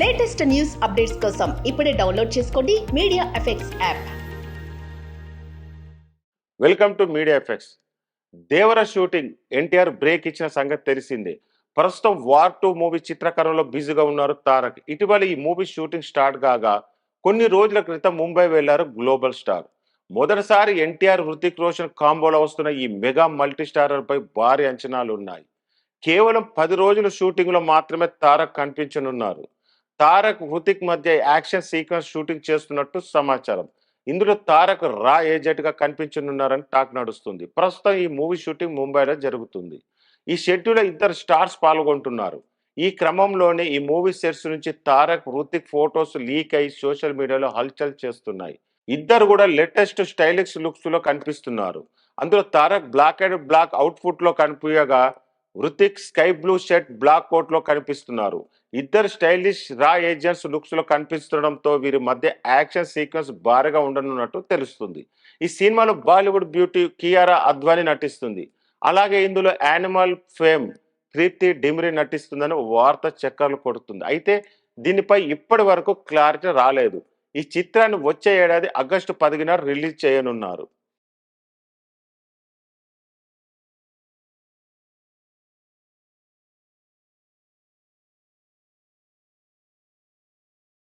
Latest news updates కోసం ఇప్పుడే download చేసుకోండి media effects app. Welcome to media effects. Devara shooting NTR break ఇచ్చిన సంగతి తెలిసిందే. ప్రస్తుతం వార్ 2 మూవీ చిత్రీకరణలో బిజీగా ఉన్నారు తారక్. ఇటీవల ఈ మూవీ షూటింగ్ స్టార్ట్ కాగా కొన్ని రోజుల క్రితం ముంబై వెళ్లారు గ్లోబల్ స్టార్. మొదటిసారి ఎన్టీఆర్ హృతిక్ రోషన్ కాంబోలో వస్తున్న ఈ మెగా మల్టీ స్టారర్ పై భారీ అంచనాలు ఉన్నాయి. కేవలం 10 రోజుల షూటింగ్ లో మాత్రమే తారక్ కనిపించనున్నారు. తారక్ హృతిక్ మధ్య యాక్షన్ సీక్వెన్స్ షూటింగ్ చేస్తున్నట్టు సమాచారం. ఇందులో తారక్ రా ఏజెంట్ గా కనిపించనున్నారని టాక్ నడుస్తుంది. ప్రస్తుతం ఈ మూవీ షూటింగ్ ముంబైలో జరుగుతుంది. ఈ షెడ్యూల్లో ఇద్దరు స్టార్స్ పాల్గొంటున్నారు. ఈ క్రమంలోనే ఈ మూవీ సెట్స్ నుంచి తారక్ హృతిక్ ఫోటోస్ లీక్ అయి సోషల్ మీడియాలో హల్చల్ చేస్తున్నాయి. ఇద్దరు కూడా లేటెస్ట్ స్టైలిష్ లుక్స్ లో కనిపిస్తున్నారు. అందులో Tarak black and black outfit లో కనిపించగా Hrithik sky blue shirt black coat లో కనిపిస్తున్నారు. ఇద్దరు స్టైలిష్ రా ఏజెంట్స్ లుక్స్ లో కనిపించడంతో వీరి మధ్య యాక్షన్ సీక్వెన్స్ భారీగా ఉండనున్నట్టు తెలుస్తుంది. ఈ సినిమాలో బాలీవుడ్ బ్యూటీ కియారా అద్వానీ నటిస్తుంది. అలాగే ఇందులో యానిమల్ ఫేమ్ ప్రీతి డిమ్రీ నటిస్తుందని వార్త చక్కర్లు కొడుతుంది. అయితే దీనిపై ఇప్పటి వరకు క్లారిటీ రాలేదు. ఈ చిత్రాన్ని వచ్చే ఏడాది ఆగస్టు 10న రిలీజ్ చేయనున్నారు.